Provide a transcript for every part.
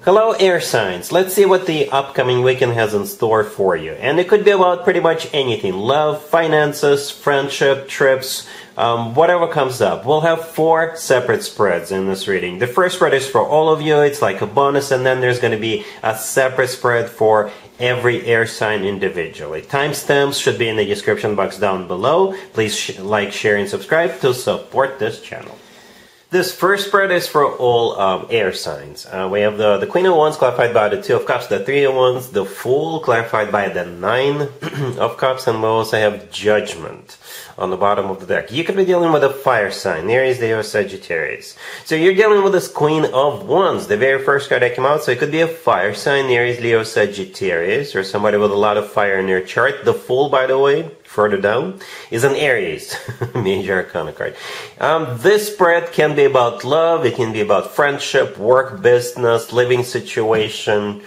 Hello, air signs. Let's see what the upcoming weekend has in store for you. And it could be about pretty much anything. Love, finances, friendship, trips, whatever comes up. We'll have 4 separate spreads in this reading. The first spread is for all of you. It's like a bonus, and then there's going to be a separate spread for every air sign individually. Timestamps should be in the description box down below. Please like, share, and subscribe to support this channel. This first spread is for all air signs. We have the Queen of Wands clarified by the 2 of Cups, the 3 of Wands, the Fool clarified by the 9 of Cups, and we also have Judgment on the bottom of the deck. You could be dealing with a fire sign, Aries, Leo, Sagittarius. So you're dealing with this Queen of Wands, the very first card that came out, so it could be a fire sign, Aries, Leo, Sagittarius, or somebody with a lot of fire in their chart. The Fool, by the way, further down, is an Aries, major arcana card. This spread can be about love, it can be about friendship, work, business, living situation,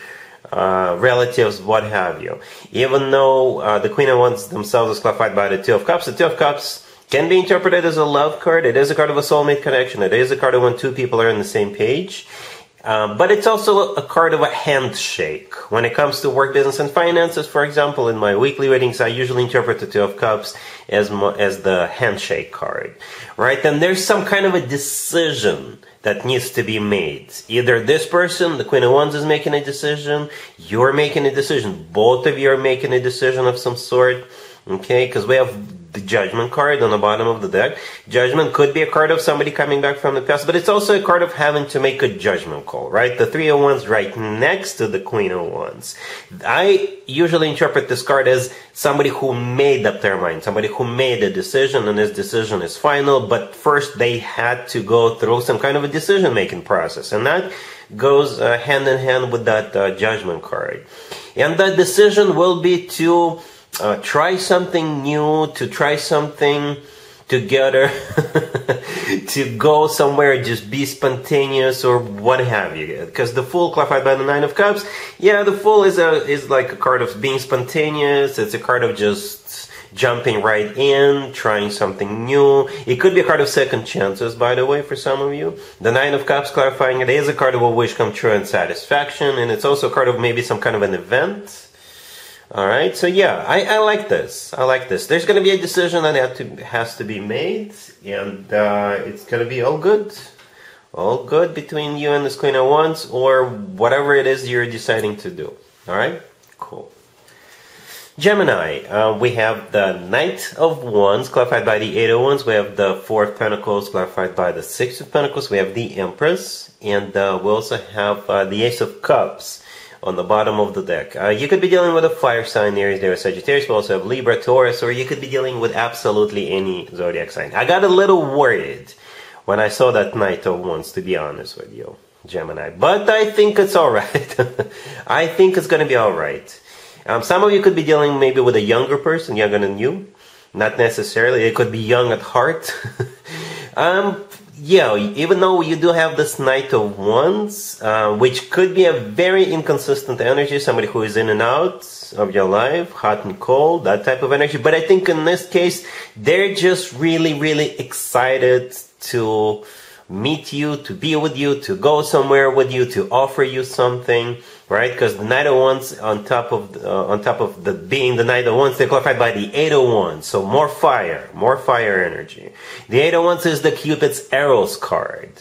relatives, what have you. Even though the Queen of Wands themselves is clarified by the 2 of Cups, the 2 of Cups can be interpreted as a love card. It is a card of a soulmate connection. It is a card of when 2 people are on the same page. But it's also a card of a handshake. When it comes to work, business, and finances, for example, in my weekly readings, I usually interpret the 2 of Cups as the handshake card, right? And there's some kind of a decision that needs to be made. Either this person, the Queen of Wands, is making a decision, you're making a decision, both of you are making a decision of some sort, okay? Because we have the Judgment card on the bottom of the deck. Judgment could be a card of somebody coming back from the past, but it's also a card of having to make a judgment call, right? The 3 of Wands right next to the Queen of Wands. I usually interpret this card as somebody who made up their mind, somebody who made a decision, and this decision is final, but first they had to go through some kind of a decision-making process, and that goes hand in hand with that Judgment card. And that decision will be to try something new, to try something together, to go somewhere, just be spontaneous or what have you. Because the Fool clarified by the 9 of Cups, yeah, the Fool is like a card of being spontaneous. It's a card of just jumping right in, trying something new. It could be a card of second chances, by the way, for some of you. The 9 of Cups clarifying it is a card of a wish come true and satisfaction, and it's also a card of maybe some kind of an event. Alright, so yeah, I like this. I like this. There's going to be a decision that has to be made, and it's going to be all good. All good between you and this Queen of Wands, or whatever it is you're deciding to do. Alright, cool. Gemini, we have the Knight of Wands clarified by the 8 of Wands. We have the 4 of Pentacles clarified by the 6 of Pentacles. We have the Empress, and we also have the Ace of Cups on the bottom of the deck. You could be dealing with a fire sign, Aries, Leo, Sagittarius. We also have Libra, Taurus, or you could be dealing with absolutely any zodiac sign. I got a little worried when I saw that Knight of Wands, to be honest with you, Gemini. But I think it's alright. I think it's going to be alright. Some of you could be dealing maybe with a younger person, younger than you. Not necessarily. It could be young at heart. Yeah, even though you do have this Knight of Wands, which could be a very inconsistent energy, somebody who is in and out of your life, hot and cold, that type of energy. But I think in this case, they're just really, really excited to meet you, to be with you, to go somewhere with you, to offer you something, right? Because the Knight of Wands, on top of being the Knight of Wands, they're qualified by the 8 of Wands, so more fire energy. The 8 of Wands is the Cupid's arrows card.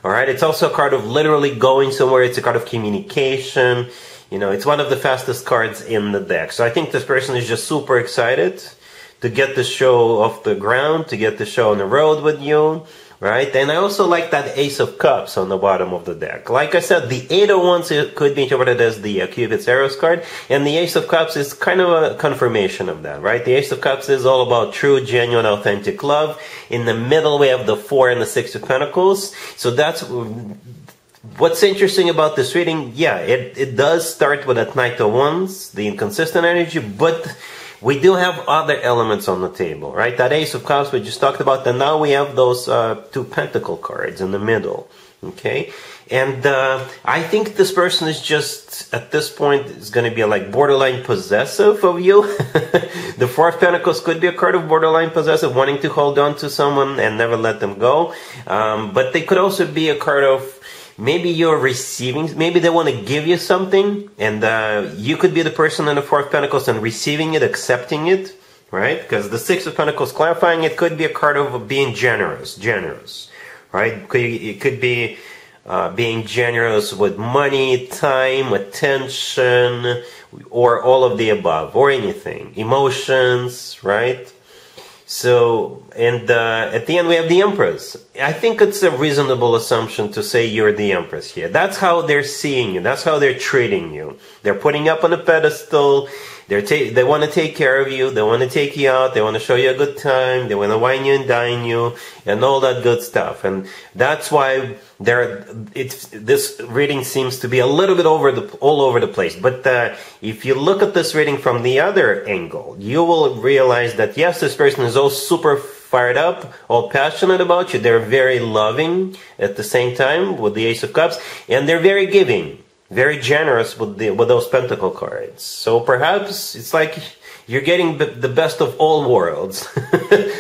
All right, it's also a card of literally going somewhere. It's a card of communication. You know, it's one of the fastest cards in the deck. So I think this person is just super excited to get the show off the ground, to get the show on the road with you. Right? And I also like that Ace of Cups on the bottom of the deck. Like I said, the 8 of Wands could be interpreted as the Cupid's arrows card, and the Ace of Cups is kind of a confirmation of that, right? The Ace of Cups is all about true, genuine, authentic love. In the middle, we have the 4 and the 6 of Pentacles. So that's what's interesting about this reading. Yeah, it does start with that Knight of Wands, the inconsistent energy, but we do have other elements on the table, right? That Ace of Cups we just talked about, and now we have those 2 Pentacle cards in the middle, okay? And I think this person is just, at this point, is going to be like borderline possessive of you. The 4 of Pentacles could be a card of borderline possessive, wanting to hold on to someone and never let them go. But they could also be a card of maybe you're receiving, maybe they want to give you something, and you could be the person in the Four of Pentacles and receiving it, accepting it, right? Because the Six of Pentacles clarifying it could be a card of being generous, right? It could be being generous with money, time, attention, or all of the above, or anything, emotions, right? So, and at the end we have the Empress. I think it's a reasonable assumption to say you're the Empress here. That's how they're seeing you. That's how they're treating you. They're putting you up on a pedestal. They want to take care of you. They want to take you out. They want to show you a good time. They want to wine you and dine you and all that good stuff. And that's why this reading seems to be a little bit all over the place. But if you look at this reading from the other angle, you will realize that yes, this person is all super fired up, all passionate about you. They're very loving at the same time with the Ace of Cups, and they're very giving. Very generous with those pentacle cards. So perhaps it's like you're getting the best of all worlds.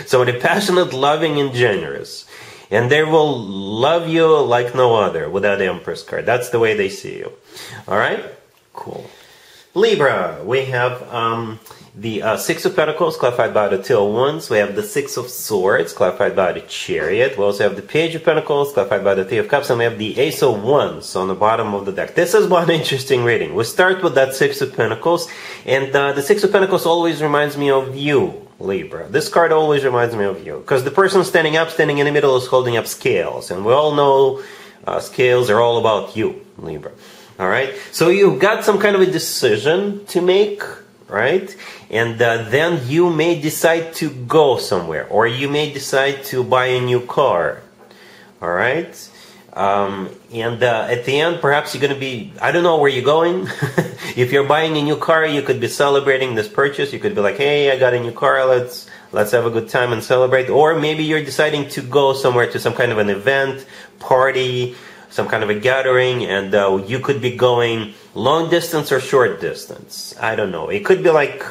So they're passionate, loving, and generous. And they will love you like no other without the Empress card. That's the way they see you. Alright? Cool. Libra, we have the Six of Pentacles, clarified by the Two of Wands. We have the Six of Swords, clarified by the Chariot. We also have the Page of Pentacles, clarified by the Three of Cups. And we have the Ace of Wands on the bottom of the deck. This is one interesting reading. We start with that Six of Pentacles. And the Six of Pentacles always reminds me of you, Libra. This card always reminds me of you. Because the person standing in the middle, is holding up scales. And we all know scales are all about you, Libra. Alright, so you've got some kind of a decision to make, right? And then you may decide to go somewhere, or you may decide to buy a new car. Alright? And at the end, perhaps you're going to be, I don't know where you're going. If you're buying a new car, you could be celebrating this purchase. You could be like, hey, I got a new car, let's have a good time and celebrate. Or maybe you're deciding to go somewhere to some kind of an event, party, some kind of a gathering, and you could be going long distance or short distance. I don't know. It could be like,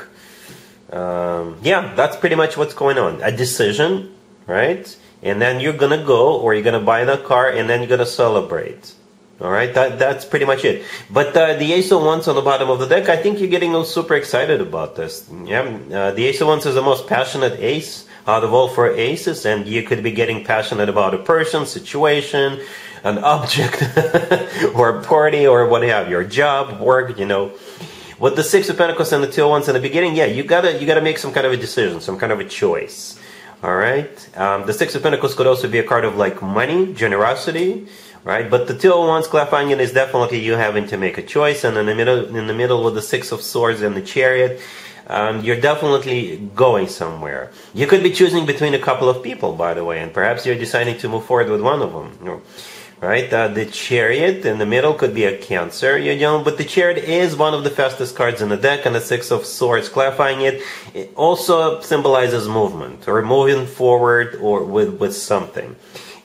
yeah, that's pretty much what's going on. A decision, right? And then you're going to go, or you're going to buy the car, and then you're going to celebrate. Alright, that's pretty much it. But the Ace of Wands on the bottom of the deck, I think you're getting super excited about this. Yeah, the Ace of Wands is the most passionate ace out of all four aces, and you could be getting passionate about a person, situation, an object, or a party, or what have you, your job, work, you know. With the Six of Pentacles and the Two of Wands in the beginning, yeah, you gotta make some kind of a decision, some kind of a choice. Alright? The Six of Pentacles could also be a card of like money, generosity, right? But the Two of Wands clarifying it is definitely you having to make a choice, and in the middle with the Six of Swords and the Chariot, you're definitely going somewhere. You could be choosing between a couple of people, by the way, and perhaps you're deciding to move forward with one of them. Right? The Chariot in the middle could be a Cancer, but the Chariot is one of the fastest cards in the deck, and the Six of Swords clarifying it also symbolizes movement, or moving forward, or with something.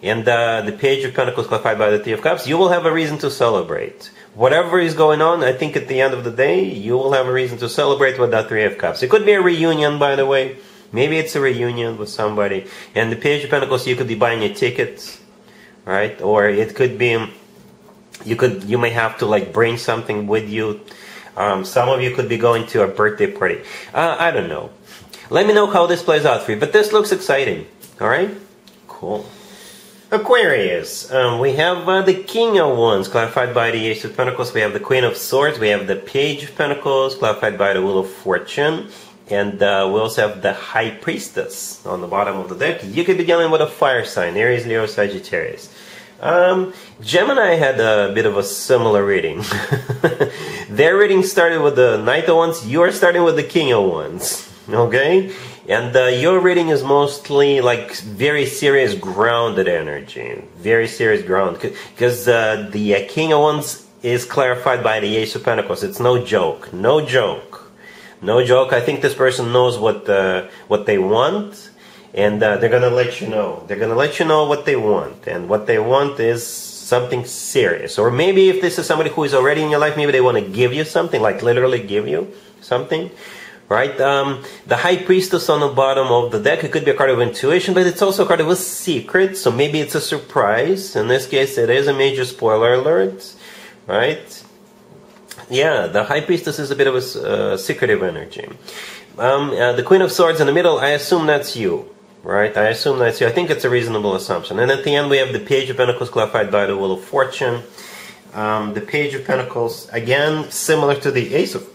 And the Page of Pentacles clarified by the Three of Cups, you will have a reason to celebrate. Whatever is going on, I think at the end of the day, you will have a reason to celebrate with that Three of Cups. It could be a reunion, by the way. Maybe it's a reunion with somebody. And the Page of Pentacles, you could be buying a ticket, right? Or it could be, you may have to like bring something with you. Some of you could be going to a birthday party. I don't know. Let me know how this plays out for you. But this looks exciting. Alright? Cool. Aquarius. We have the King of Wands, clarified by the Ace of Pentacles. We have the Queen of Swords. We have the Page of Pentacles, clarified by the Wheel of Fortune. And we also have the High Priestess on the bottom of the deck. You could be dealing with a fire sign, Aries, Leo, Sagittarius. Gemini had a bit of a similar reading. Their reading started with the Knight of Wands. You are starting with the King of Wands. Okay? And your reading is mostly like very serious, grounded energy. Very serious, grounded. Because the King of Wands is clarified by the Ace of Pentacles. It's no joke. No joke. No joke. I think this person knows what they want, and they're gonna let you know. They're gonna let you know what they want, and what they want is something serious. Or maybe if this is somebody who is already in your life, maybe they want to give you something, like literally give you something, right? The High Priestess on the bottom of the deck, it could be a card of intuition, but it's also a card of a secret, so maybe it's a surprise. In this case, it is a major spoiler alert, right? Yeah, the High Priestess is a bit of a secretive energy. The Queen of Swords in the middle, I assume that's you, right? I assume that's you. I think it's a reasonable assumption. And at the end, we have the Page of Pentacles clarified by the Wheel of Fortune. The Page of Pentacles, again, similar to the Ace of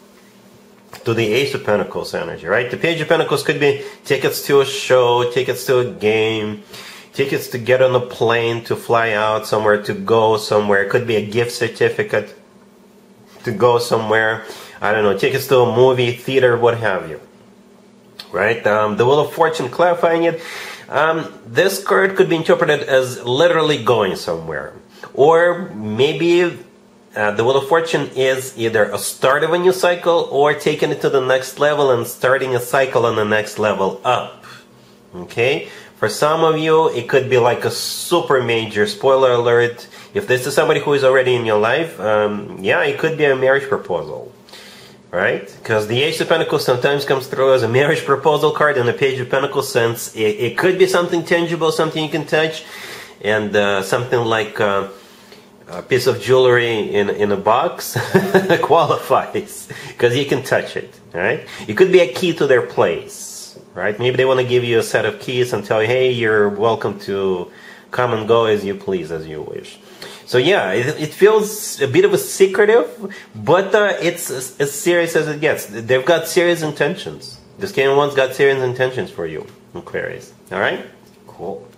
Pentacles energy, right? The Page of Pentacles could be tickets to a show, tickets to a game, tickets to get on a plane, to fly out somewhere, to go somewhere. It could be a gift certificate to go somewhere. I don't know, tickets to a movie, theater, what have you. Right? The Wheel of Fortune clarifying it. This card could be interpreted as literally going somewhere. Or maybe the Wheel of Fortune is either a start of a new cycle or taking it to the next level and starting a cycle on the next level up. Okay? For some of you, it could be like a super major spoiler alert. If this is somebody who is already in your life, yeah, it could be a marriage proposal. Right? Because the Ace of Pentacles sometimes comes through as a marriage proposal card, and the Page of Pentacles, since it could be something tangible, something you can touch, and something like a piece of jewelry in a box qualifies, because you can touch it. Right? It could be a key to their place. Right? Maybe they want to give you a set of keys and tell you, hey, you're welcome to come and go as you please, as you wish. So yeah, it feels a bit of a secretive, but it's as serious as it gets. They've got serious intentions. This King of Wands got serious intentions for you, Aquarius. All right? Cool.